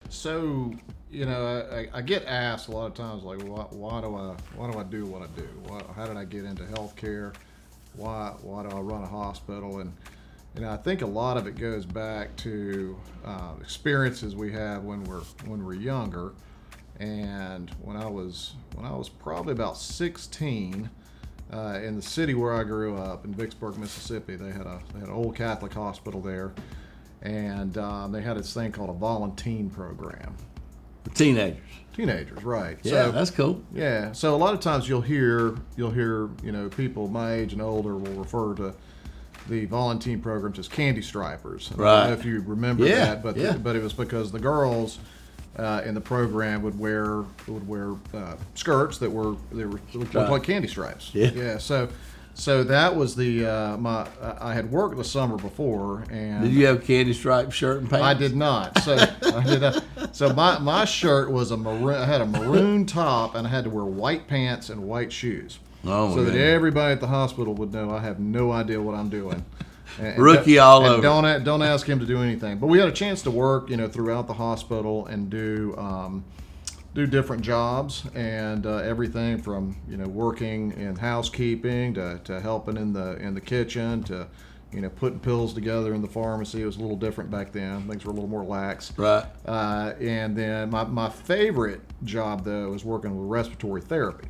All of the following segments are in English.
So, I get asked a lot of times, like, why do I do what I do? How did I get into healthcare? Why do I run a hospital? And I think a lot of it goes back to experiences we have when we're younger. And when I was probably about 16, in the city where I grew up in Vicksburg, Mississippi, they had an old Catholic hospital there, and they had this thing called a volunteer program. Teenagers, right? Yeah, so, that's cool. Yeah, so a lot of times you'll hear people my age and older will refer to the volunteer programs as candy stripers. And Right. I don't know if you remember that, but yeah. but it was because the girls in the program would wear skirts that looked like candy stripes. Yeah. So that was the I had worked the summer before, and Did you have a candy stripe shirt and pants? I did not. So I did not. So my shirt was a maroon. I had a maroon top, and I had to wear white pants and white shoes. Oh, so man. that everybody at the hospital would know I have no idea what I'm doing. And Rookie all and over. Don't ask him to do anything. But we had a chance to work, throughout the hospital and do different jobs and everything from working in housekeeping to helping in the kitchen to putting pills together in the pharmacy. It was a little different back then. Things were a little more lax. Right. And then my favorite job though was working with respiratory therapy.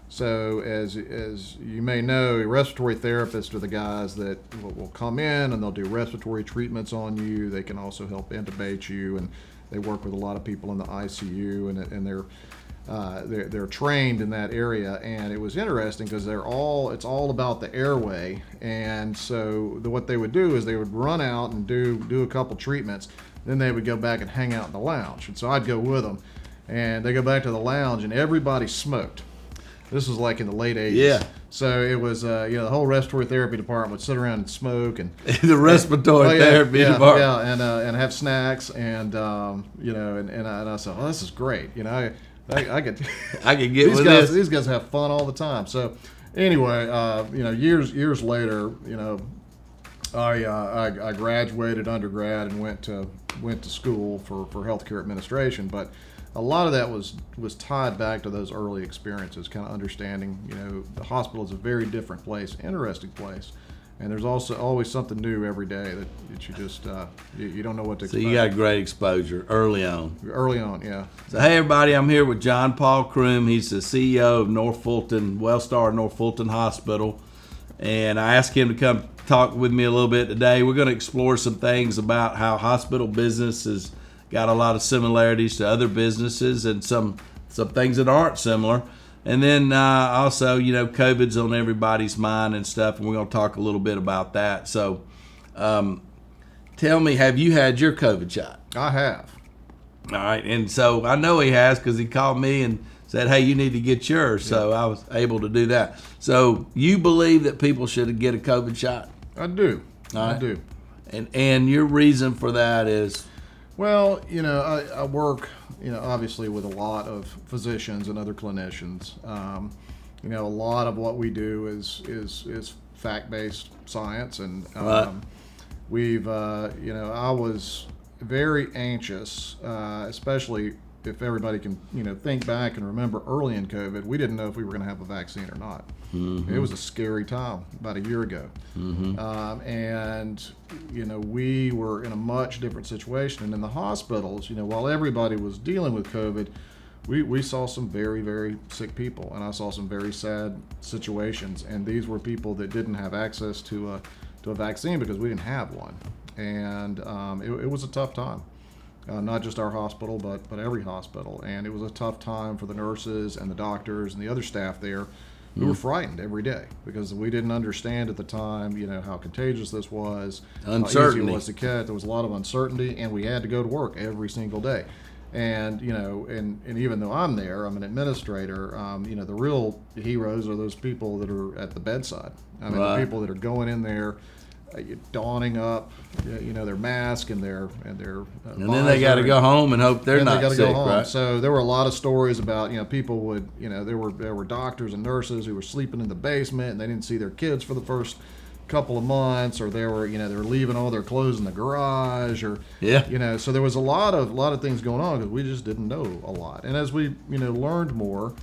So as you may know, respiratory therapists are the guys that will come in and they'll do respiratory treatments on you. They can also help intubate you, and they work with a lot of people in the ICU, and they're trained in that area. And it was interesting because it's all about the airway. And so what they would do is they would run out and do a couple treatments, then they would go back and hang out in the lounge. And so I'd go with them, and they go back to the lounge, and everybody smoked. This was like in the late 80s. Yeah. So it was, the whole respiratory therapy department would sit around and smoke and The respiratory therapy department. Yeah, and have snacks and and I said, well, this is great. I could I could get with this. These guys have fun all the time. So anyway, years later, I graduated undergrad and went to school for healthcare administration, but a lot of that was tied back to those early experiences, kind of understanding, the hospital is a very different place, interesting place, and there's also always something new every day that you just you don't know what to expect. So you got great exposure early on. Early on, yeah. So hey everybody, I'm here with Jon Paul Croom. He's the CEO of North Fulton, Wellstar North Fulton Hospital, and I asked him to come talk with me a little bit today. We're going to explore some things about how hospital business has got a lot of similarities to other businesses and some things that aren't similar. And then also, COVID's on everybody's mind and stuff, and we're going to talk a little bit about that. So tell me, have you had your COVID shot? I have. All right. And so I know he has because he called me and said, hey, you need to get yours. So I was able to do that. So you believe that people should get a COVID shot? I do. All right. I do. And your reason for that is? Well, I work, obviously with a lot of physicians and other clinicians. A lot of what we do is fact-based science, and Right. I was very anxious, especially if everybody can, think back and remember early in COVID, we didn't know if we were going to have a vaccine or not. Mm-hmm. It was a scary time about a year ago. Mm-hmm. We were in a much different situation. And in the hospitals, while everybody was dealing with COVID, we saw some very, very sick people. And I saw some very sad situations. And these were people that didn't have access to a vaccine because we didn't have one. And it was a tough time. Not just our hospital, but every hospital. And it was a tough time for the nurses and the doctors and the other staff there who were frightened every day because we didn't understand at the time, how contagious this was, Uncertainty. how easy it was to catch. There was a lot of uncertainty, and we had to go to work every single day. And, and even though I'm there, I'm an administrator, the real heroes are those people that are at the bedside. I mean, Right. the people that are going in there, donning up, their mask and their And then they got to go home and hope they're not gotta sick, go home. right? So there were a lot of stories about people would there were doctors and nurses who were sleeping in the basement and they didn't see their kids for the first couple of months, or they were leaving all their clothes in the garage, or so there was a lot of things going on because we just didn't know a lot. And as we learned more,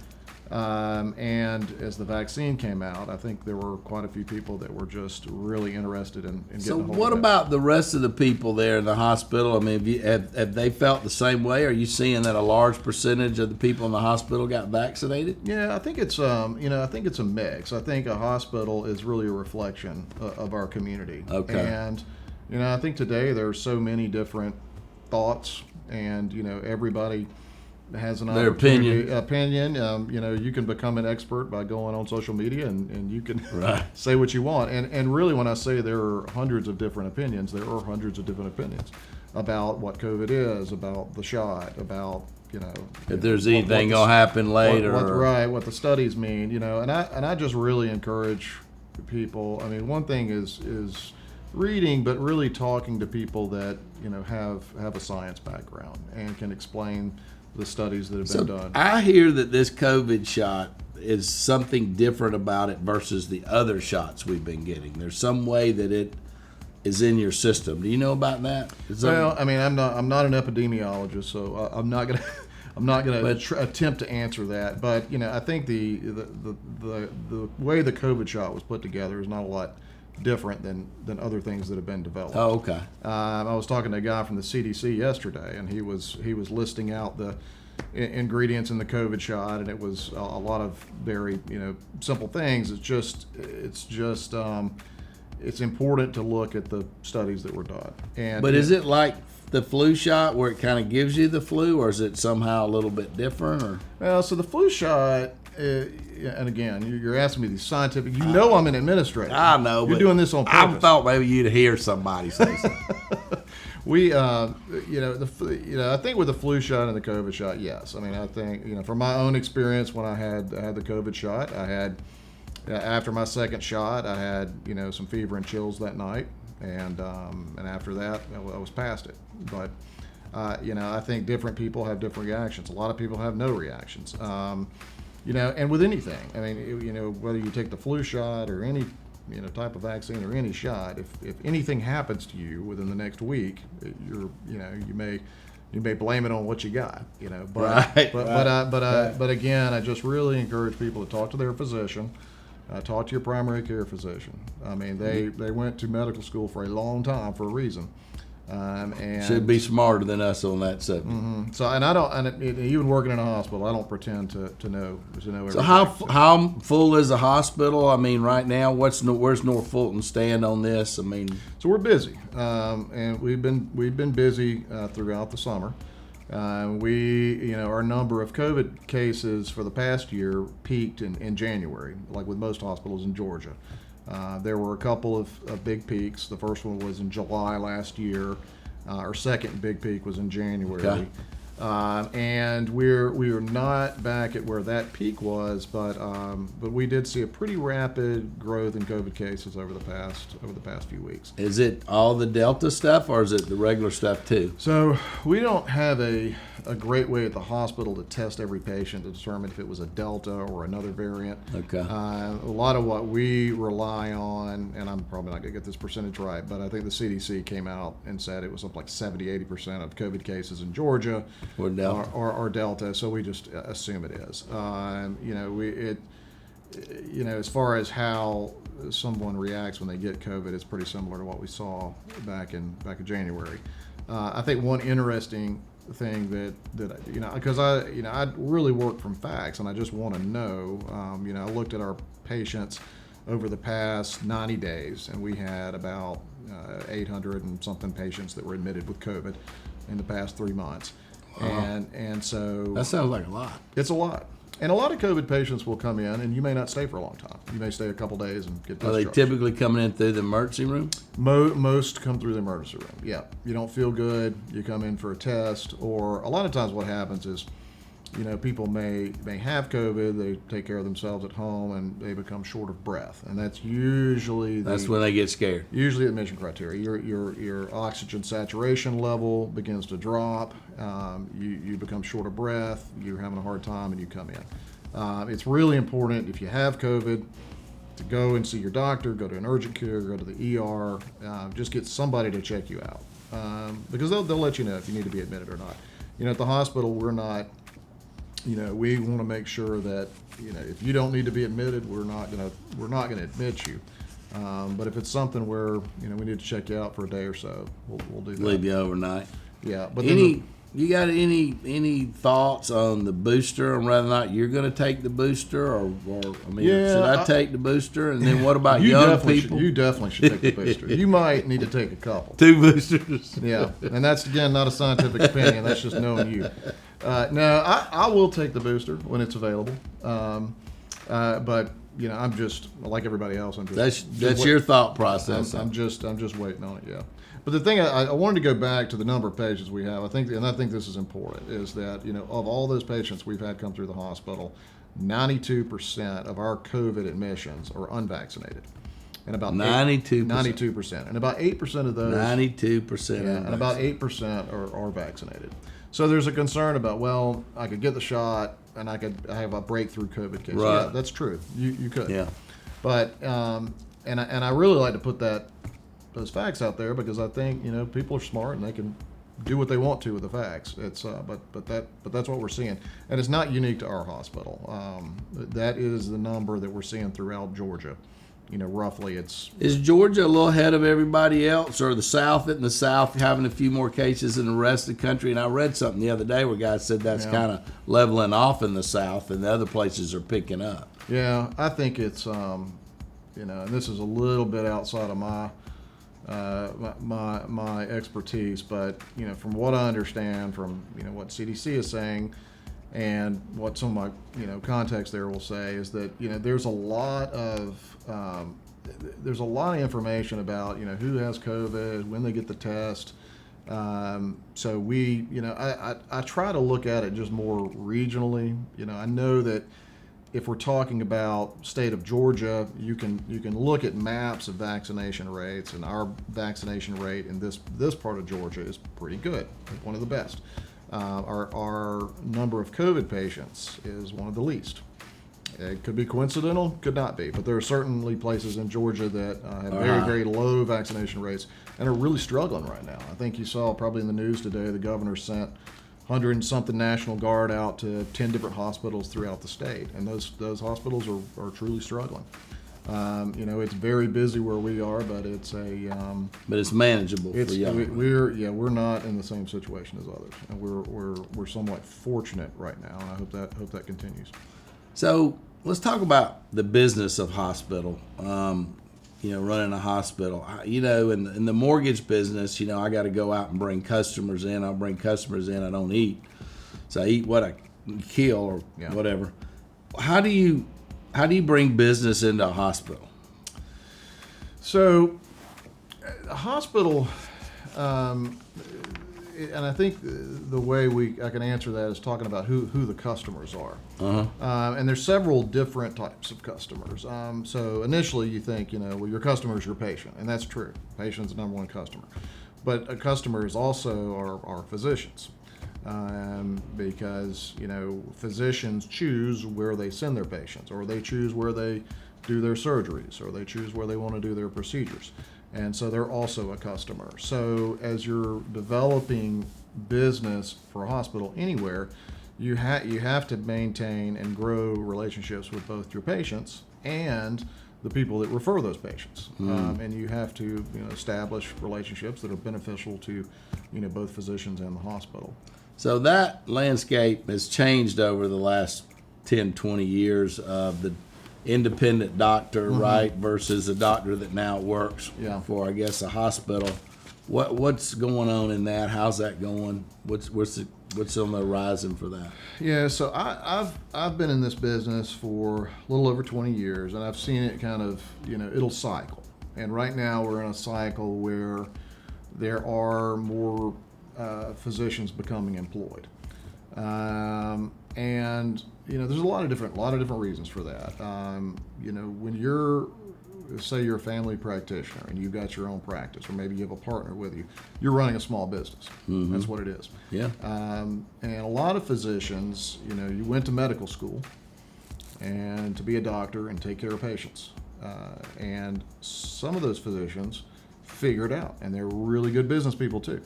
and as the vaccine came out, I think there were quite a few people that were just really interested in getting So a hold what of it. about the rest of the people there in the hospital? I mean, have they felt the same way? Are you seeing that a large percentage of the people in the hospital got vaccinated? Yeah, I think it's I think it's a mix. I think a hospital is really a reflection of our community. Okay. And I think today there are so many different thoughts, and everybody has an Their opinion. You can become an expert by going on social media, and you can say what you want. And really, when I say there are hundreds of different opinions, there are hundreds of different opinions about what COVID is, about the shot, about if there's anything gonna happen later, what the studies mean, and I just really encourage people. I mean, one thing is reading, but really talking to people that have a science background and can explain the studies that have been done. I hear that this COVID shot is something different about it versus the other shots we've been getting. There's some way that it is in your system. Do you know about that? Well, I mean, I'm not an epidemiologist, so I'm not gonna attempt to answer that. But I think the way the COVID shot was put together is not a lot different than other things that have been developed. Oh, okay. I was talking to a guy from the CDC yesterday, and he was listing out the ingredients in the COVID shot, and it was a lot of very simple things. It's important to look at the studies that were done. But is it like the flu shot where it kind of gives you the flu, or is it somehow a little bit different? Or well, so the flu shot. And again, you're asking me these scientific. I'm an administrator. I know. You're doing this on purpose. I thought maybe you'd hear somebody say something. I think with the flu shot and the COVID shot, yes. I mean, I think from my own experience when I had the COVID shot, I had after my second shot, I had some fever and chills that night, and after that, I was past it. But I think different people have different reactions. A lot of people have no reactions. And with anything, I mean, whether you take the flu shot or any, type of vaccine or any shot, if anything happens to you within the next week, you may blame it on what you got, But again, I just really encourage people to talk to their physician, talk to your primary care physician. I mean, they went to medical school for a long time for a reason. And should be smarter than us on that subject. Mm-hmm. So, and I don't, even working in a hospital, I don't pretend to know everything. So how full is the hospital? I mean, right now, where's North Fulton stand on this? I mean, so we're busy, and we've been busy throughout the summer. Our number of COVID cases for the past year peaked in January, like with most hospitals in Georgia. There were a couple of big peaks. The first one was in July last year. Our second big peak was in January. Okay. And we're not back at where that peak was, but we did see a pretty rapid growth in COVID cases over the past few weeks. Is it all the Delta stuff, or is it the regular stuff too? So we don't have a great way at the hospital to test every patient to determine if it was a Delta or another variant. Okay. A lot of what we rely on, and I'm probably not going to get this percentage right, but I think the CDC came out and said it was something like 70-80% of COVID cases in Georgia or Delta. Or Delta, so we just assume it is. As far as how someone reacts when they get COVID, it's pretty similar to what we saw back in January. I think one interesting thing that because I really work from facts, and I just want to know. I looked at our patients over the past 90 days, and we had about 800 and something patients that were admitted with COVID in the past 3 months. And so that sounds like a lot. It's a lot. And a lot of COVID patients will come in, and you may not stay for a long time. You may stay a couple days and get discharged. Are they typically coming in through the emergency room? Most come through the emergency room, yeah. You don't feel good, you come in for a test, or a lot of times what happens is, people may have COVID, they take care of themselves at home, and they become short of breath. And that's usually that's when they get scared. Usually the admission criteria. Your oxygen saturation level begins to drop. You become short of breath. You're having a hard time, and you come in. It's really important if you have COVID to go and see your doctor, go to an urgent care, go to the ER, just get somebody to check you out, because they'll let you know if you need to be admitted or not. At the hospital, we're not. We want to make sure that if you don't need to be admitted, we're not gonna admit you. But if it's something where we need to check you out for a day or so, we'll do that. Leave you overnight. Yeah, but you got any thoughts on the booster, and whether or not you're going to take the booster, or should I take the booster? And then what about young people? You definitely should take the booster. You might need to take a couple. 2 boosters. Yeah, and that's again not a scientific opinion. That's just knowing you. No, I will take the booster when it's available. But I'm just like everybody else. That's your thought process. I'm just waiting on it. Yeah. But the thing I wanted to go back to the number of patients we have. I think this is important. Is that of all those patients we've had come through the hospital, 92% of our COVID admissions are unvaccinated, and about 92%, and about 8% of those 92%, and about 8% are vaccinated. So there's a concern about, well, I could get the shot and I have a breakthrough COVID case. Right. Yeah, that's true. You could. Yeah. But and I really like to put those facts out there, because I think people are smart and they can do what they want to with the facts. It's but that's what we're seeing, and it's not unique to our hospital. That is the number that we're seeing throughout Georgia. Roughly is Georgia a little ahead of everybody else, or the South having a few more cases than the rest of the country? And I read something the other day where guys said that's kind of leveling off in the South, and the other places are picking up. Yeah, I think it's and this is a little bit outside of my expertise, but from what I understand from what CDC is saying, and what some of my contacts there will say, is that there's a lot of information about who has COVID, when they get the test. So we I try to look at it just more regionally. I know that if we're talking about state of Georgia, you can look at maps of vaccination rates, and our vaccination rate in this part of Georgia is pretty good, one of the best. Our number of COVID patients is one of the least. It could be coincidental, could not be, but there are certainly places in Georgia that have very, very low vaccination rates and are really struggling right now. I think you saw probably in the news today, the governor sent 100 and something National Guard out to 10 different hospitals throughout the state, and those hospitals are truly struggling. It's very busy where we are, but it's but it's manageable for young. We're not in the same situation as others, and we're somewhat fortunate right now, and I hope that continues. So let's talk about the business of hospital. Running a hospital. In the mortgage business, I got to go out and bring customers in. I'll bring customers in. I don't eat, so I eat what I kill or whatever. How do you bring business into a hospital? So, a hospital, and I think the way I can answer that is talking about who the customers are. And there's several different types of customers. So initially you think, your customer is your patient, and that's true. Patient's the number one customer. But a customer is also our physicians. Because physicians choose where they send their patients, or they choose where they do their surgeries, or they choose where they want to do their procedures, and so they're also a customer. So as you're developing business for a hospital anywhere, you have to maintain and grow relationships with both your patients and the people that refer those patients, and you have to establish relationships that are beneficial to both physicians and the hospital. So that landscape has changed over the last 10, 20 years of the independent doctor, right, versus a doctor that now works for, I guess, a hospital. What's going on in that? How's that going? What's on the horizon for that? Yeah, so I've been in this business for a little over 20 years, and I've seen it kind of, it'll cycle. And right now we're in a cycle where there are more physicians becoming employed, and there's a lot of different reasons for that. When you're a family practitioner and you've got your own practice, or maybe you have a partner with you, you're running a small business. That's what it is. Yeah. And a lot of physicians, you went to medical school and to be a doctor and take care of patients. and some of those physicians figure it out, and they're really good business people too.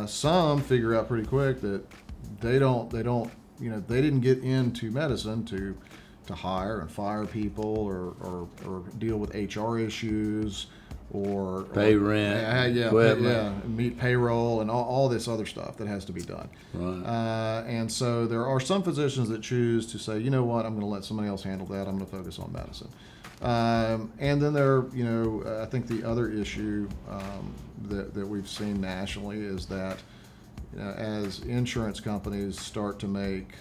Some figure out pretty quick that they didn't get into medicine to hire and fire people or deal with HR issues or pay rent, meet payroll and all this other stuff that has to be done. Right. And so there are some physicians that choose to say, you know what, I'm going to let somebody else handle that. I'm going to focus on medicine. And then I think the other issue that we've seen nationally is that as insurance companies start to make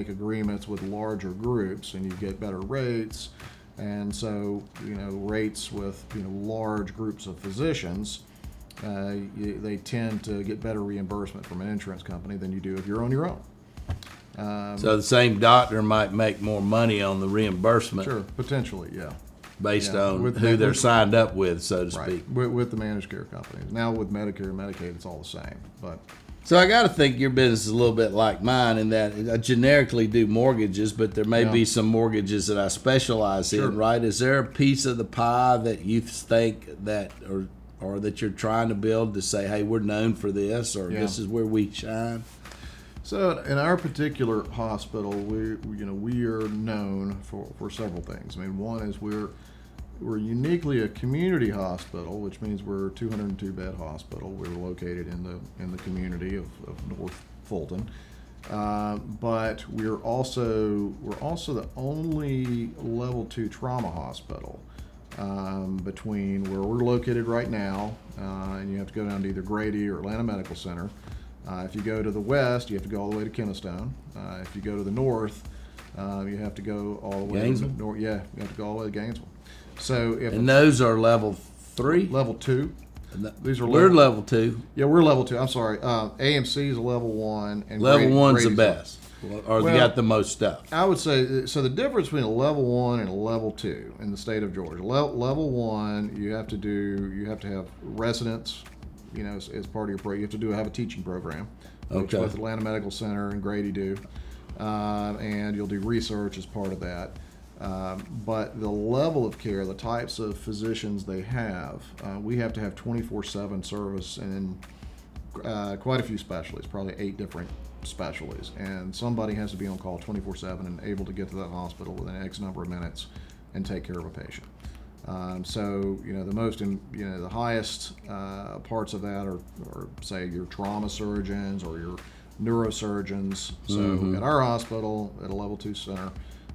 agreements with larger groups, and you get better rates, and so rates with large groups of physicians, they tend to get better reimbursement from an insurance company than you do if you're on your own. So the same doctor might make more money on the reimbursement. Sure, potentially, yeah. Based on who they're signed up with, so to speak. With the managed care companies. Now with Medicare and Medicaid, it's all the same. But so I got to think your business is a little bit like mine in that I generically do mortgages, but there may be some mortgages that I specialize in, right? Is there a piece of the pie that you think that or that you're trying to build to say, hey, we're known for this, or this is where we shine? So in our particular hospital, we are known for several things. I mean, one is we're uniquely a community hospital, which means we're a 202 bed hospital. We're located in the community of North Fulton, but we're also the only level 2 trauma hospital between where we're located right now, and you have to go down to either Grady or Atlanta Medical Center. If you go to the west, you have to go all the way to Kennestone. If you go to the north, you have to go all the way Gainesville? to the north. Yeah, you have to go all the way to Gainesville. So and those are level 3? Level 2. These are we're level 2. Yeah, we're level 2. I'm sorry. AMC is a level 1. And level 1's the Grady's best. Or they got the most stuff. I would say, so the difference between a level 1 and a level 2 in the state of Georgia. Level 1, you have to have residents, as part of your program. You have to have a teaching program, which both Atlanta Medical Center and Grady do. And you'll do research as part of that. But the level of care, the types of physicians they have, we have to have 24/7 service in quite a few specialties, probably 8 different specialties. And somebody has to be on call 24/7 and able to get to that hospital within X number of minutes and take care of a patient. So the highest parts of that are say your trauma surgeons or your neurosurgeons. So at our hospital, at a level 2 center,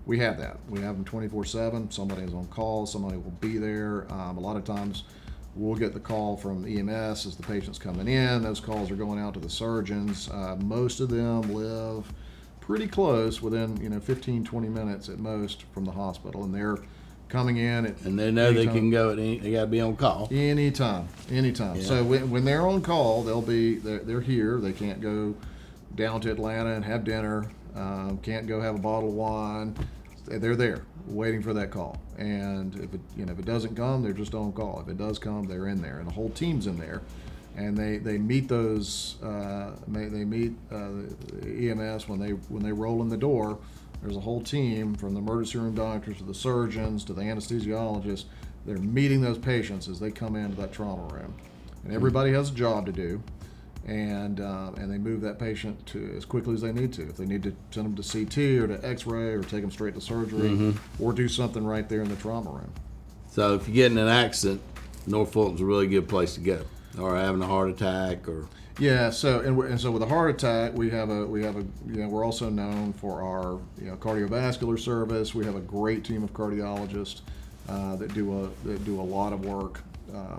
we have that. We have them 24/7. Somebody is on call. Somebody will be there. A lot of times we'll get the call from EMS as the patient's coming in. Those calls are going out to the surgeons. Most of them live pretty close, within 15, 20 minutes at most from the hospital, and they're coming in and they know they can go they got to be on call anytime. Yeah. So when they're on call, they're here. They can't go down to Atlanta and have dinner. Can't go have a bottle of wine. They're there waiting for that call. And if it doesn't come, they're just on call. If it does come, they're in there, and the whole team's in there. And they meet those EMS when they roll in the door. There's a whole team, from the emergency room doctors to the surgeons to the anesthesiologists. They're meeting those patients as they come into that trauma room, and everybody has a job to do. And they move that patient to as quickly as they need to. If they need to send them to CT or to X-ray or take them straight to surgery, or do something right there in the trauma room. So if you get in an accident, North Fulton's a really good place to go. Or having a heart attack, or so with a heart attack, we're also known for our cardiovascular service. We have a great team of cardiologists that do a lot of work,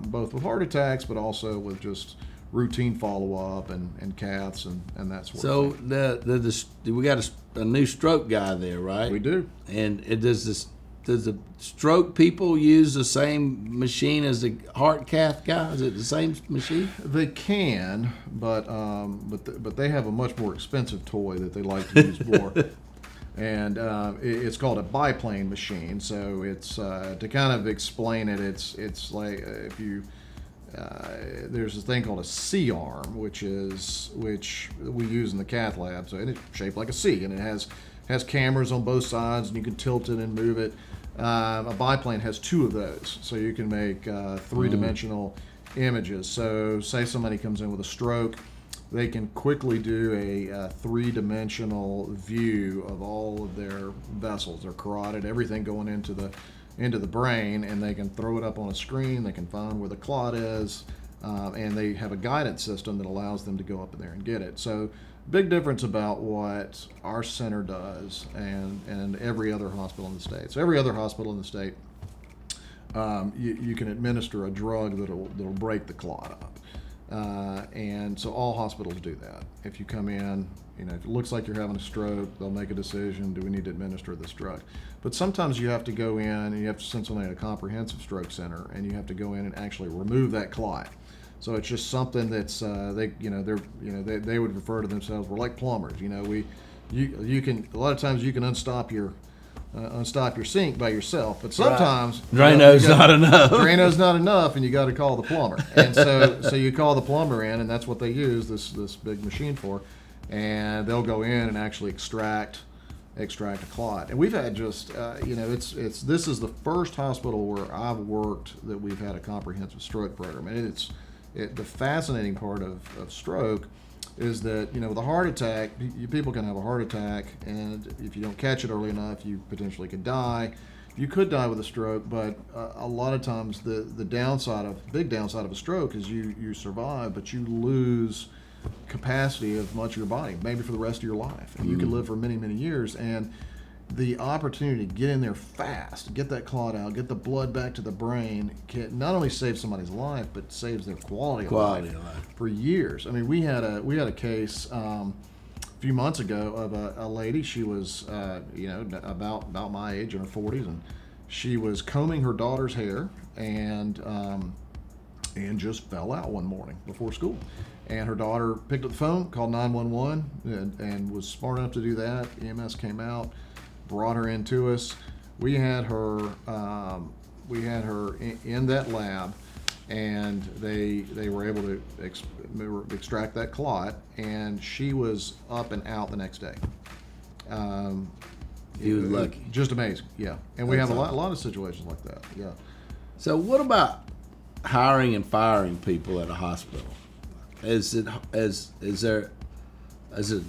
both with heart attacks, but also with just routine follow-up and caths and that sort of thing. So we got a new stroke guy there, right? We do. And does the stroke people use the same machine as the heart cath guy? Is it the same machine? They can, but they have a much more expensive toy that they like to use more. And it's called a biplane machine. So it's to kind of explain it. It's like if you there's this thing called a C arm, which we use in the cath lab. So it's shaped like a C, and it has cameras on both sides, and you can tilt it and move it. A biplane has 2 of those, so you can make 3-dimensional images. So say somebody comes in with a stroke, they can quickly do a 3-dimensional view of all of their vessels, their carotid, everything going into the brain, and they can throw it up on a screen. They can find where the clot is, and they have a guidance system that allows them to go up in there and get it. So big difference about what our center does and every other hospital in the state. So every other hospital in the state, you can administer a drug that'll break the clot up. And so all hospitals do that. If you come in, if it looks like you're having a stroke, they'll make a decision, do we need to administer this drug? But sometimes you have to go in and you have to send somebody to a comprehensive stroke center, and you have to go in and actually remove that clot. So it's just something that's they would refer to themselves, we're like plumbers. You can, a lot of times you can unstop your sink by yourself, but sometimes Drano's not enough. Drano's not enough, and you got to call the plumber. And so you call the plumber in, and that's what they use this big machine for, and they'll go in and actually extract a clot. And we've had just this is the first hospital where I've worked that we've had a comprehensive stroke program, and the fascinating part of stroke is that, with a heart attack, people can have a heart attack, and if you don't catch it early enough, you potentially could die. You could die with a stroke, but a lot of times the big downside of a stroke is you survive, but you lose capacity of much of your body, maybe for the rest of your life. And you can live for many, many years. And the opportunity to get in there fast, get that clot out, get the blood back to the brain, can not only save somebody's life, but saves their quality of life for years. I mean, we had a case a few months ago of a lady. She was about my age, in her 40s, and she was combing her daughter's hair and just fell out one morning before school. And her daughter picked up the phone, called 911, and was smart enough to do that. EMS came out, brought her into us. We had her in that lab, and they were able to extract that clot, and she was up and out the next day. You was lucky. Just amazing, yeah. And we have a lot of situations like that, yeah. So what about hiring and firing people at a hospital? Is it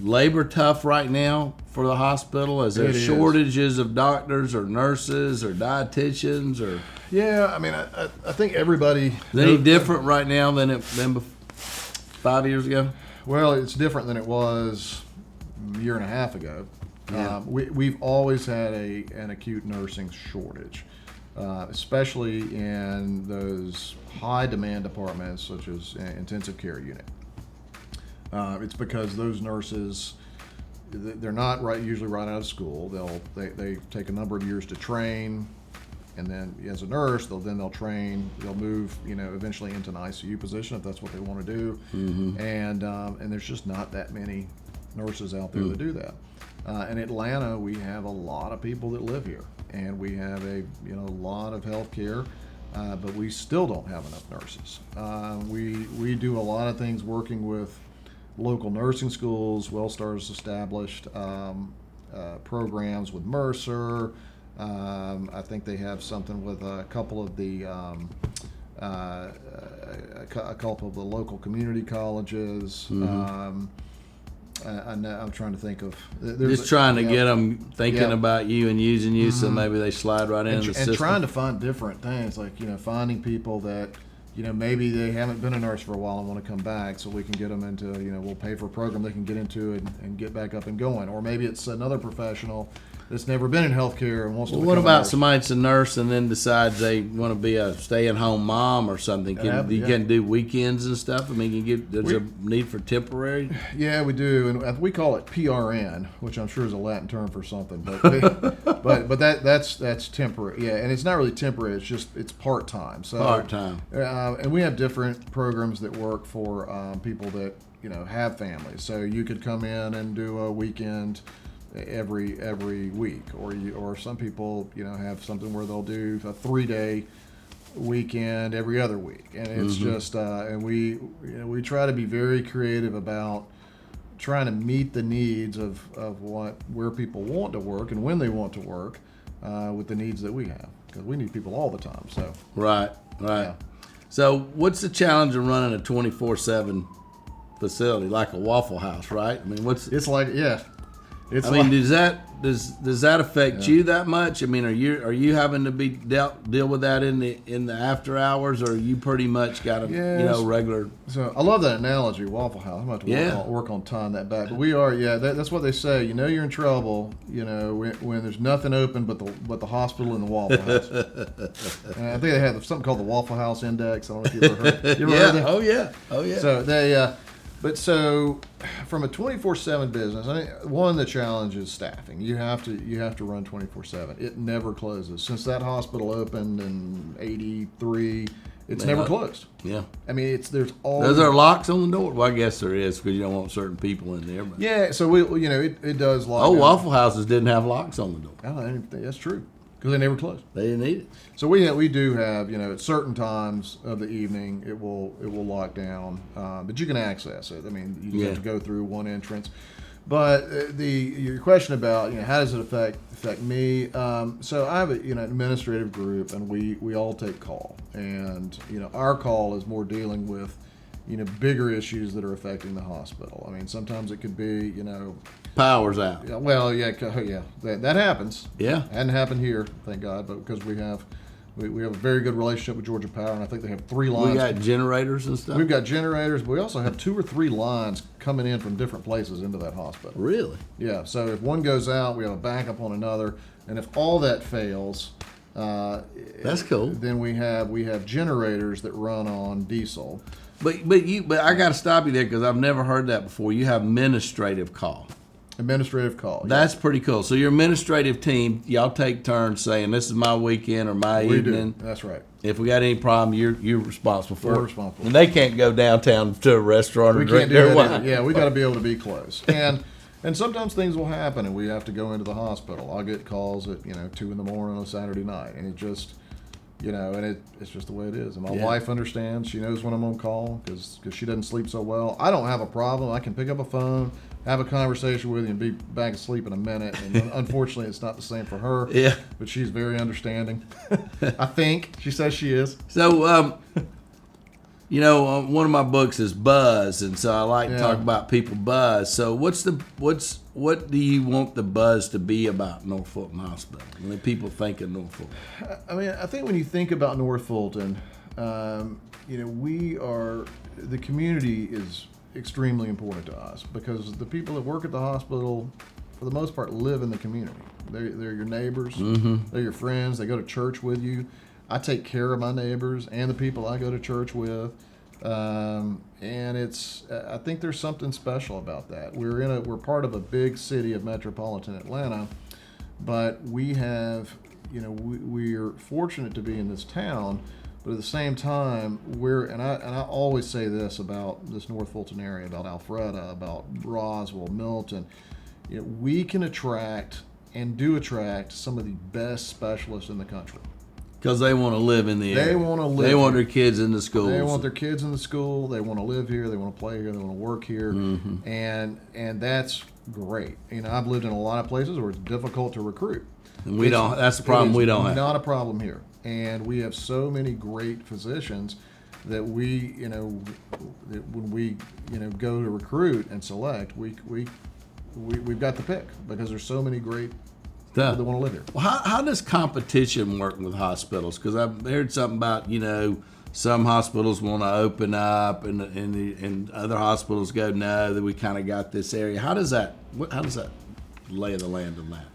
labor tough right now for the hospital? Is there shortages of doctors or nurses or dietitians or? Yeah, I mean, I think everybody. Is it any different right now than 5 years ago? Well, it's different than it was a year and a half ago. Yeah. We've always had an acute nursing shortage, especially in those high demand departments such as intensive care unit. It's because those nurses, they're not usually right out of school. They take a number of years to train, and then as a nurse, they'll train. They'll move, eventually into an ICU position if that's what they want to do. Mm-hmm. And there's just not that many nurses out there that do that. In Atlanta, we have a lot of people that live here, and we have a lot of health care. But we still don't have enough nurses. We do a lot of things working with local nursing schools. Wellstar's established programs with Mercer. I think they have something with a couple of the local community colleges. Mm-hmm. I'm trying to think of. Just trying to get them thinking about you and using you, so maybe they slide right in the system. And trying to find different things, like finding people that maybe they haven't been a nurse for a while and want to come back, so we can get them into we'll pay for a program they can get into and get back up and going. Or maybe it's another professional that's never been in healthcare and wants to. What about somebody that's a nurse and then decides they want to be a stay-at-home mom or something? You can do weekends and stuff. I mean, there's a need for temporary. Yeah, we do, and we call it PRN, which I'm sure is a Latin term for something. But that's temporary. Yeah, and it's not really temporary. It's part time. So part time. And we have different programs that work for people that have families. So you could come in and do a weekend every week, or some people have something where they'll do a 3-day weekend every other week, and it's just and we try to be very creative about trying to meet the needs of where people want to work and when they want to work, with the needs that we have, because we need people all the time. So Right. yeah. So what's the challenge of running a 24/7 facility like a Waffle House, right? I mean, It's like, yeah. It's I mean, like, does that affect you that much? I mean, are you having to deal with that in the after hours, or you pretty much got a Yes. regular? So I love that analogy, Waffle House. I'm about to work on tying that back. But we are, that's what they say. You know, you're in trouble. You know, when there's nothing open but the hospital and the Waffle House. And I think they have something called the Waffle House Index. I don't know if you've ever heard. You ever heard that? Oh yeah. So they, but so from a 24/7 business, I think one of the challenges is staffing. You have to run 24/7. It never closes. Since that hospital opened in '83, it's never closed. Yeah. I mean, there's always. Are there locks on the door? Well, I guess there is because you don't want certain people in there. But. Yeah, so it does lock. Oh, down. Waffle Houses didn't have locks on the door. I don't think that's true, because they never close. They didn't need it. So we do have, at certain times of the evening it will lock down, but you can access it. I mean, you just have to go through one entrance. But your question about how does it affect me? So I have an administrative group, and we all take call, and our call is more dealing with bigger issues that are affecting the hospital. I mean, sometimes it could be Power's out. yeah, well, that happens. Yeah. Hadn't happened here, thank God, but because we have a very good relationship with Georgia Power, and I think they have 3 lines. We got generators and stuff. We've got generators, but we also have 2 or 3 lines coming in from different places into that hospital. Really? Yeah, so if one goes out, we have a backup on another, and if all that fails, That's cool. then we have generators that run on diesel. But I got to stop you there because I've never heard that before. You have administrative call. Administrative call. That's pretty cool. So your administrative team, y'all take turns saying this is my weekend or my we evening. do. That's right. If we got any problem, you're responsible for it. We're responsible. And they can't go downtown to a restaurant or We drink can't do their that wine. either. Yeah, we got to be able to be close. And sometimes things will happen, and we have to go into the hospital. I'll get calls at 2 in the morning on a Saturday night, and it just it's just the way it is. And my wife understands. She knows when I'm on call because she doesn't sleep so well. I don't have a problem. I can pick up a phone, have a conversation with you, and be back asleep in a minute. And unfortunately, it's not the same for her. Yeah. But she's very understanding. I think she says she is. So, one of my books is buzz, and so I like to talk about people buzz. So, what do you want the buzz to be about North Fulton Hospital when people think of North Fulton? I mean, I think when you think about North Fulton, the community is extremely important to us because the people that work at the hospital, for the most part, live in the community. They're your neighbors. Mm-hmm. They're your friends. They go to church with you. I take care of my neighbors and the people I go to church with. And I think there's something special about that. We're part of a big city of metropolitan Atlanta, but we have, we're fortunate to be in this town, but at the same time, I always say this about this North Fulton area, about Alpharetta, about Roswell, Milton, we can attract and do attract some of the best specialists in the country. Because they want to live in the area. They want to live. They want their kids in the schools. They want their kids in the school. They want to live here. They want to play here. They want to work here, and that's great. I've lived in a lot of places where it's difficult to recruit. And we don't. That's the problem we don't have. Not a problem here, and we have so many great physicians that we, that when we, go to recruit and select, we've got the pick because there's so many great people that want to live here. Well, how does competition work with hospitals? Because I've heard something about some hospitals want to open up and other hospitals go no, that we kind of got this area. How does that lay of the land on that?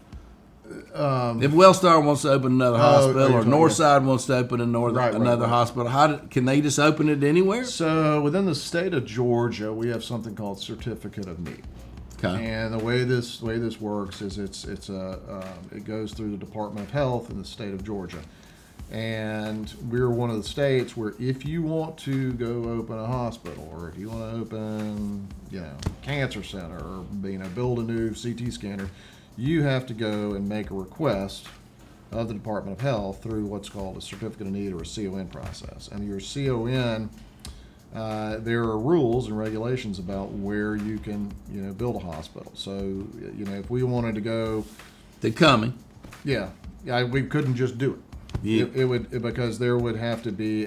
If Wellstar wants to open another hospital, or Northside wants to open another hospital, can they just open it anywhere? So within the state of Georgia, we have something called Certificate of Need. Okay. And the way this works is it goes through the Department of Health in the state of Georgia, and we're one of the states where if you want to go open a hospital, or if you want to open cancer center, or build a new CT scanner, you have to go and make a request of the Department of Health through what's called a Certificate of Need, or a CON process. And your CON, there are rules and regulations about where you can, build a hospital. So, if we wanted to go, they're coming. Yeah, we couldn't just do it. Yeah. It would, because there has to be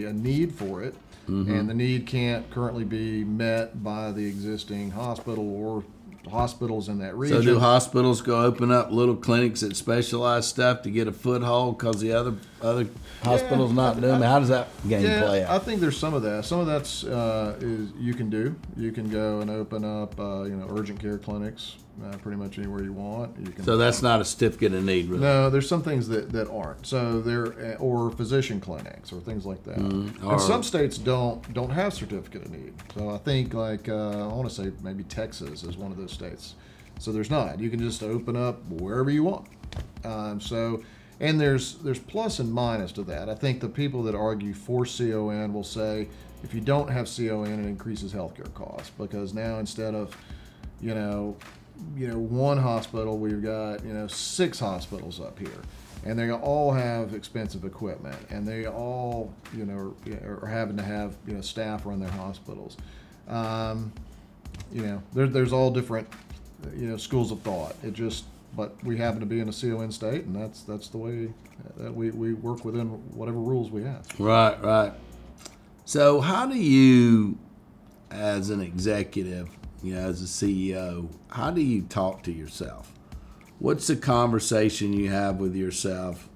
a need for it, and the need can't currently be met by the existing hospital or hospitals in that region. So do hospitals go open up little clinics that specialize stuff to get a foothold because the other hospitals not doing it? How does that game play out? I think there's some of that. Some of that's is you can do. You can go and open up urgent care clinics pretty much anywhere you want. You can. So that's not a certificate of need, really. No, there's some things that aren't. So there, or physician clinics or things like that. And some states don't have certificate of need. So I think I want to say maybe Texas is one of those states. So there's not. You can just open up wherever you want. And there's plus and minus to that. I think the people that argue for CON will say if you don't have CON, it increases healthcare costs, because now instead of one hospital, we've got 6 hospitals up here, and they all have expensive equipment, and they all are having to have staff run their hospitals. There's all different schools of thought. But we happen to be in a CON state, and that's the way that we work within whatever rules we have. Right. So how do you, as an executive, as a CEO, how do you talk to yourself? What's the conversation you have with yourself?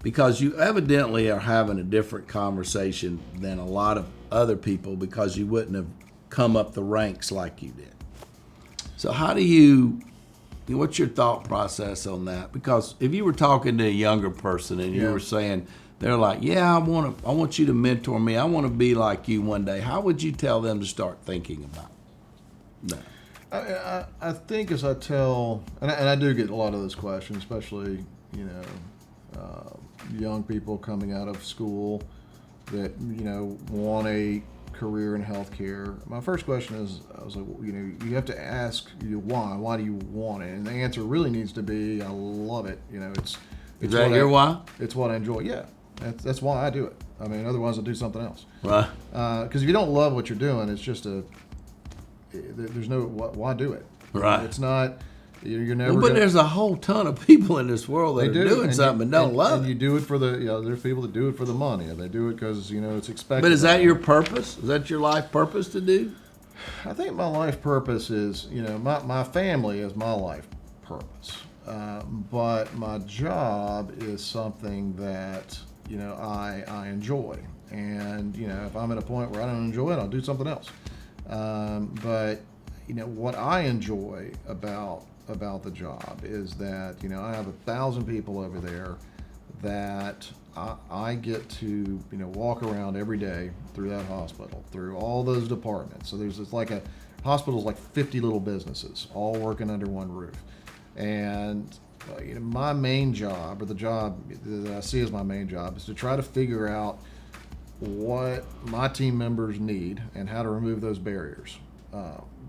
Because you evidently are having a different conversation than a lot of other people, because you wouldn't have come up the ranks like you did. So how do you, what's your thought process on that? Because if you were talking to a younger person and you were saying, they're like, I want you to mentor me, I want to be like you one day, how would you tell them to start thinking about that? I think as I tell, and I do get a lot of those questions, especially young people coming out of school that want a career in healthcare. My first question is, I was like, you have to ask why. Why do you want it? And the answer really needs to be, I love it. It's is that your why? It's what I enjoy. Yeah, that's why I do it. I mean, otherwise I'll do something else. Right. Because if you don't love what you're doing, it's just there's no why do it. Right. It's not. You're never. But there's a whole ton of people in this world that are doing something and don't love it. And you do it for there's people that do it for the money, and they do it because it's expected. But is that your purpose? Is that your life purpose to do? I think my life purpose is, my family is my life purpose. But my job is something that I enjoy, and if I'm at a point where I don't enjoy it, I'll do something else. But what I enjoy about the job is that I have 1,000 people over there that I get to walk around every day through that hospital, through all those departments. So it's like a hospital's like 50 little businesses all working under one roof, and my main job, or the job that I see as my main job, is to try to figure out what my team members need and how to remove those barriers.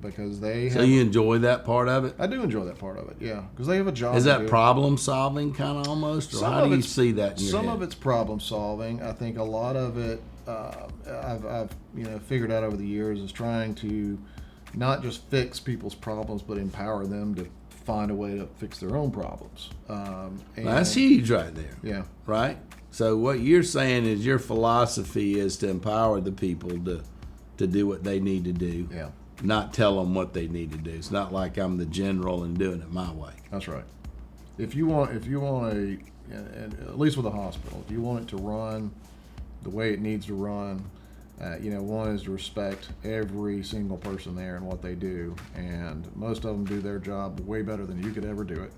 Because So you enjoy that part of it? I do enjoy that part of it, yeah. Because they have a job. Is that problem solving kind of almost? Or how do you see that in your Some head? of it's problem solving. I think a lot of it I've figured out over the years is trying to not just fix people's problems, but empower them to find a way to fix their own problems. That's huge right there. Yeah. Right? So what you're saying is your philosophy is to empower the people to do what they need to do. Yeah. Not tell them what they need to do. It's not like I'm the general and doing it my way. That's right. If you want and at least with a hospital, if you want it to run the way it needs to run, one is to respect every single person there and what they do, and most of them do their job way better than you could ever do it.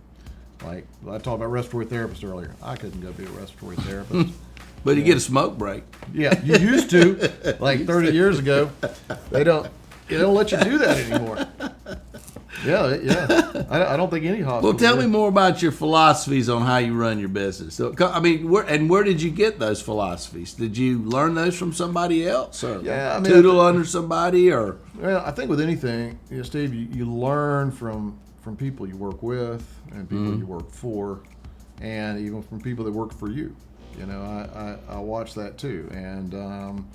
Like I talked about respiratory therapists earlier. I couldn't go be a respiratory therapist. But you get a smoke break. Yeah, you used to. Like 30 years ago, they don't let you do that anymore. Yeah. I don't think any hospital. Well, tell me more about your philosophies on how you run your business. So, I mean, where did you get those philosophies? Did you learn those from somebody else, or toodle under somebody, or? Well, I think with anything, Steve, you learn from people you work with and people you work for, and even from people that work for you. I watch that too, and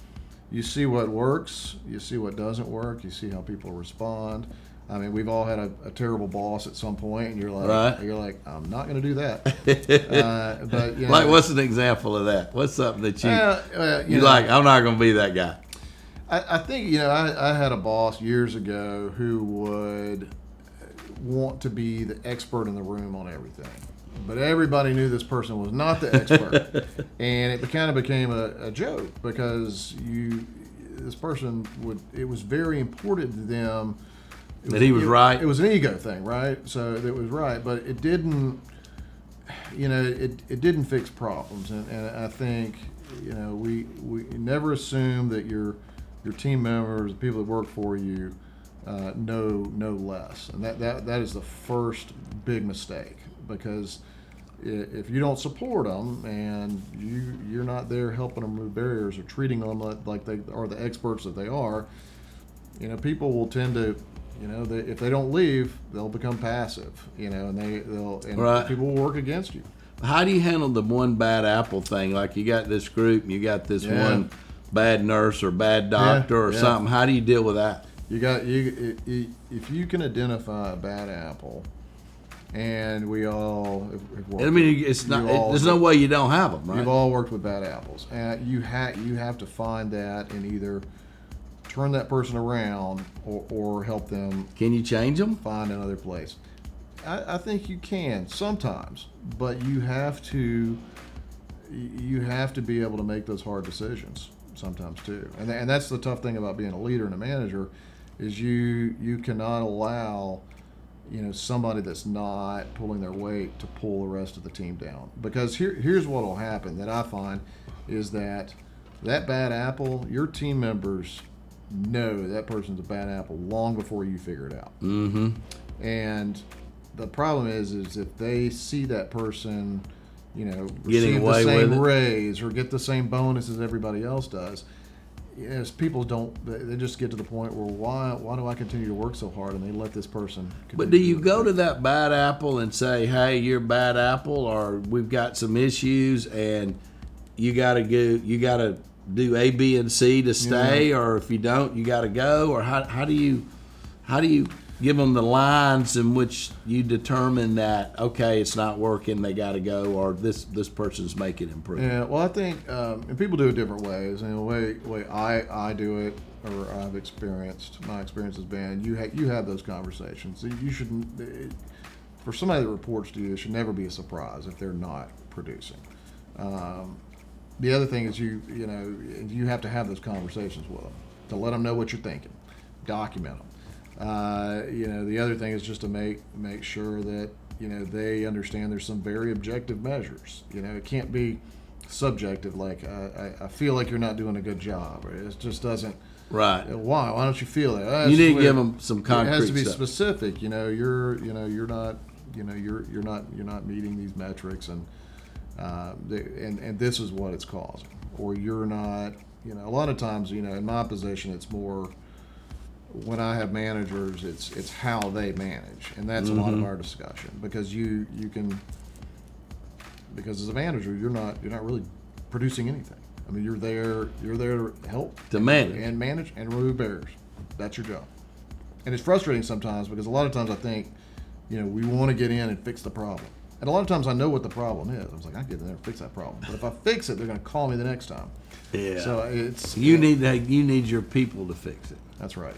you see what works, you see what doesn't work, you see how people respond. I mean, we've all had a terrible boss at some point, and you're like, I'm not going to do that. But like, what's an example of that? What's something that you know, like? I'm not going to be that guy. I think I had a boss years ago who would want to be the expert in the room on everything, but everybody knew this person was not the expert, and it kind of became a joke because this person it was very important to them that he was right. It was an ego thing, right? So it was right, but it didn't, it didn't fix problems. And I think, we never assume that your team members, the people that work for you, know less. And that is the first big mistake, because if you don't support them and you're not there helping them remove barriers or treating them like they are the experts that they are, people will tend to, if they don't leave, they'll become passive, and right. People will work against you. How do you handle the one bad apple thing? Like, you got this group and you got this one bad nurse or bad doctor or something. How do you deal with that? If you can identify a bad apple, and we all have worked, I mean, it's not. There's no way you don't have them, right? You've all worked with bad apples, and you have to find that and either turn that person around or help them. Can you change them? Find another place. I think you can sometimes, but you have to be able to make those hard decisions sometimes too. And that's the tough thing about being a leader and a manager, is you cannot allow somebody that's not pulling their weight to pull the rest of the team down. Because here's what will happen that I find is that bad apple, your team members know that person's a bad apple long before you figure it out. Mm-hmm. And the problem is if they see that person, getting receive away the same with it, raise or get the same bonus as everybody else does, people they just get to the point where why do I continue to work so hard, and they let this person. But do you go to that bad apple and say, hey, you're a bad apple, or we've got some issues and you got to do A, B, and C to stay, or if you don't, you got to go? Or how do you give them the lines in which you determine that, okay, it's not working, they got to go, or this person's making improvement? Yeah, well, I think and people do it different ways. And the way I do it, or I've experienced, my experience has been, you have those conversations. You shouldn't, for somebody that reports to you, it should never be a surprise if they're not producing. The other thing is you have to have those conversations with them to let them know what you're thinking, document them. The other thing is just to make sure that they understand there's some very objective measures. It can't be subjective, like I feel like you're not doing a good job, or it just doesn't. Right. Why don't you feel that? You need to give them some concrete. It has to be stuff. specific. You're not meeting these metrics, and this is what it's causing, or you're not. A lot of times, in my position, it's more. When I have managers, it's how they manage, and that's a lot of our discussion, because you can, because as a manager, you're not really producing anything. I mean, you're there to help to manage and remove barriers. That's your job, and it's frustrating sometimes, because a lot of times I think, we want to get in and fix the problem, and a lot of times I know what the problem is. I was like, I can get in there and fix that problem, but if I fix it, they're going to call me the next time. Yeah. So it's you need your people to fix it. That's right.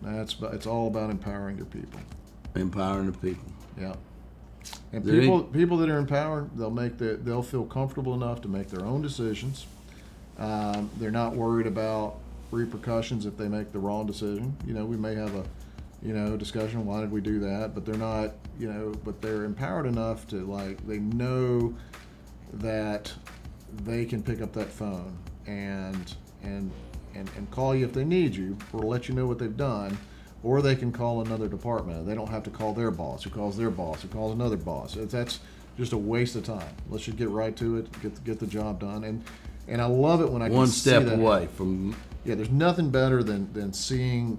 It's all about empowering your people. Empowering the people. Yeah. And people that are empowered, they'll feel comfortable enough to make their own decisions. They're not worried about repercussions if they make the wrong decision. We may have a discussion, why did we do that? But they're not, but they're empowered enough to, they know that they can pick up that phone and call you if they need you, or let you know what they've done, or they can call another department. They don't have to call their boss, who calls their boss, who calls another boss. That's just a waste of time. Let's just get right to it, get the job done. And I love it when I can one see step that away from. Yeah, there's nothing better than seeing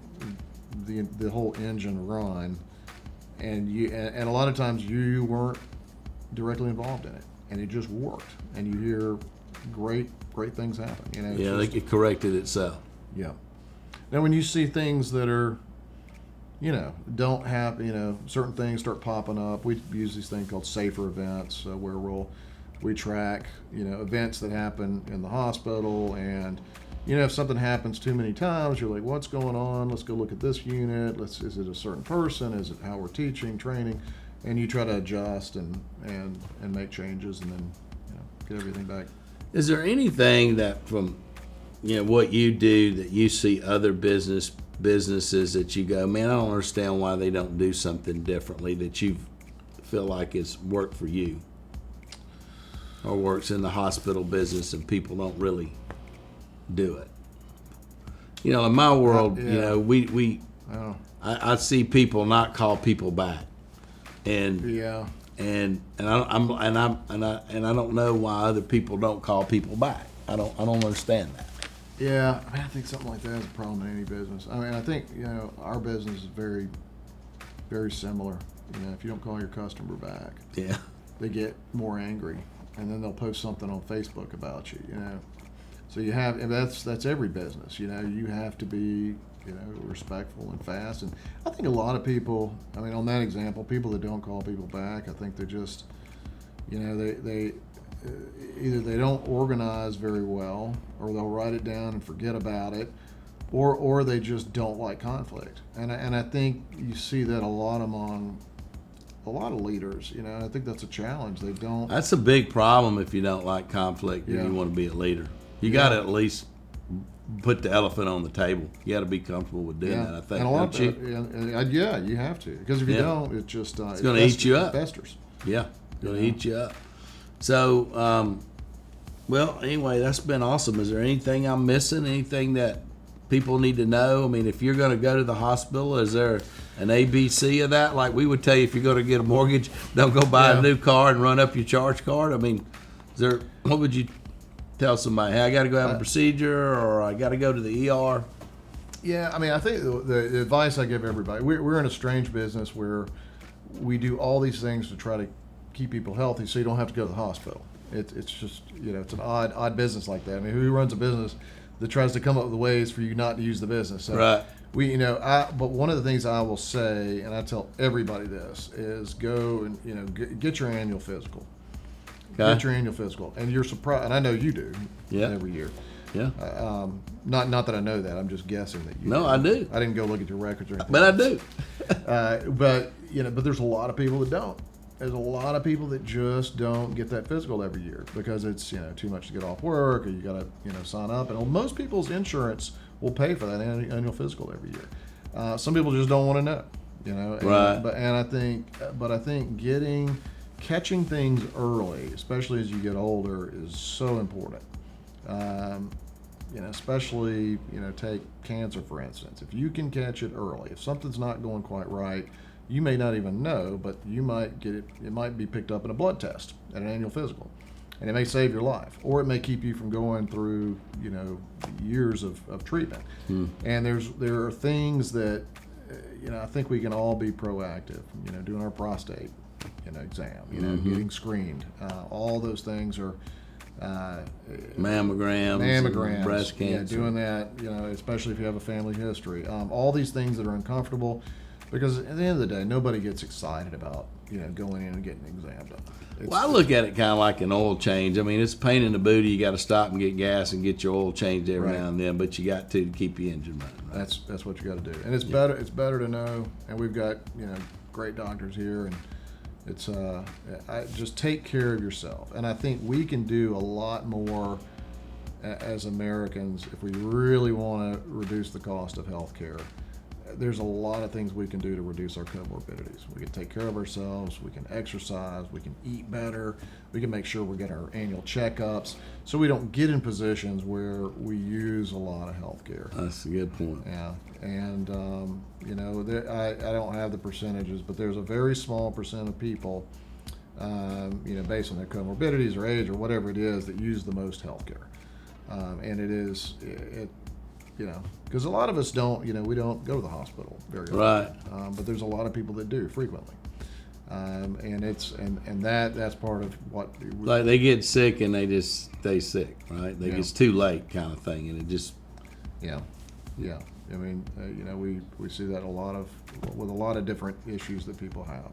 the whole engine run, and a lot of times you weren't directly involved in it, and it just worked, and you hear great things happen. It corrected itself. Yeah. Now, when you see things that are, don't have, certain things start popping up. We use these things called safer events, where we track, events that happen in the hospital. And, if something happens too many times, you're like, what's going on? Let's go look at this unit. Is it a certain person? Is it how we're teaching, training? And you try to adjust and make changes, and then, get everything back. Is there anything that from, what you do that you see other businesses that you go, man, I don't understand why they don't do something differently, that you feel like it's worked for you or works in the hospital business and people don't really do it? In my world, I see people not call people back, and and I don't know why other people don't call people back. I don't understand that. Yeah, I think something like that is a problem in any business. I think, our business is very, very similar. If you don't call your customer back, they get more angry, and then they'll post something on Facebook about you, So you have, and that's every business, you have to be, respectful and fast. And I think a lot of people, on that example, people that don't call people back, I think they're just, they either they don't organize very well, or they'll write it down and forget about it, or they just don't like conflict. And I think you see that a lot among a lot of leaders. I think that's a challenge. They don't. That's a big problem if you don't like conflict and you want to be a leader. You got to at least put the elephant on the table. You got to be comfortable with doing that, I think. And a lot you have to, because if you don't, it just it's going to eat you up. Festers. Yeah, it's going to eat you up. So, well, anyway, that's been awesome. Is there anything I'm missing? Anything that people need to know? If you're going to go to the hospital, is there an ABC of that? Like we would tell you, if you're going to get a mortgage, don't go buy a new car and run up your charge card. Is there? What would you tell somebody? Hey, I got to go have a procedure, or I got to go to the ER? Yeah, I think the advice I give everybody, we're in a strange business where we do all these things to try to keep people healthy, so you don't have to go to the hospital. It's just, it's an odd business like that. Who runs a business that tries to come up with ways for you not to use the business? So right. But one of the things I will say, and I tell everybody this, is go and get your annual physical. Okay. Get your annual physical, and you're surprised, and I know you do. Every year. Yeah. Not that I know that. I'm just guessing that you. No, do. I do. I didn't go look at your records or anything. But I do. But there's a lot of people that don't. There's a lot of people that just don't get that physical every year because it's too much to get off work, or you got to sign up, and most people's insurance will pay for that annual physical every year. Some people just don't want to know. Right. I think catching things early, especially as you get older, is so important. Especially, take cancer, for instance. If you can catch it early, if something's not going quite right, you may not even know, but you might get it. It might be picked up in a blood test at an annual physical, and it may save your life, or it may keep you from going through, years of treatment. And there are things that, I think we can all be proactive. Doing our prostate, exam. Getting screened. All those things are. Mammograms, breast cancer. Doing that, especially if you have a family history. All these things that are uncomfortable, because at the end of the day, nobody gets excited about going in and getting an exam done. I look at it kind of like an oil change. It's a pain in the booty. You got to stop and get gas and get your oil changed every now and then, but you got to keep your engine running. Right? That's what you got to do, and it's better. It's better to know. And we've got great doctors here, and it's just take care of yourself. And I think we can do a lot more as Americans if we really want to reduce the cost of health care. There's a lot of things we can do to reduce our comorbidities. We can take care of ourselves, we can exercise, we can eat better, we can make sure we get our annual checkups, so we don't get in positions where we use a lot of health care. That's a good point. Yeah, and I don't have the percentages, but there's a very small percent of people, based on their comorbidities or age or whatever it is, that use the most health care. And because a lot of us don't, we don't go to the hospital very often. Right. But there's a lot of people that do frequently. And that's part of what. Like they get sick and they just stay sick, right? It's too late kind of thing, and it just. Yeah. I mean, we see that with a lot of different issues that people have.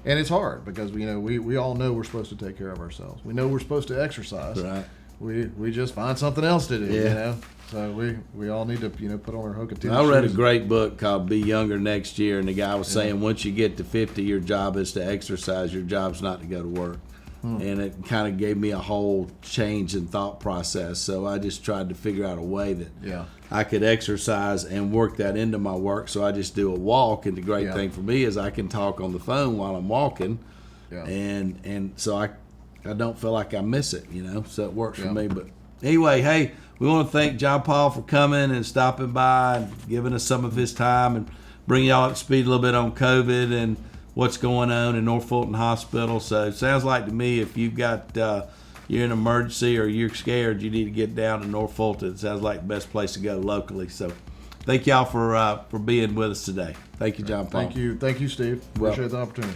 And it's hard because we all know we're supposed to take care of ourselves. We know we're supposed to exercise. Right. We just find something else to do. Yeah. So we all need to put on our hook and I read a great book called Be Younger Next Year, and the guy was saying once you get to 50, your job is to exercise. Your job's not to go to work. And it kind of gave me a whole change in thought process. So I just tried to figure out a way that I could exercise and work that into my work. So I just do a walk, and the great thing for me is I can talk on the phone while I'm walking, and so I don't feel like I miss it, So it works for me. But anyway, hey, we want to thank Jon Paul for coming and stopping by and giving us some of his time and bringing y'all up to speed a little bit on COVID and what's going on in North Fulton Hospital. So it sounds like to me, if you've got you're in an emergency or you're scared, you need to get down to North Fulton. It sounds like the best place to go locally. So thank y'all for being with us today. Thank you, Jon Paul. Thank you, Steve. Appreciate the opportunity.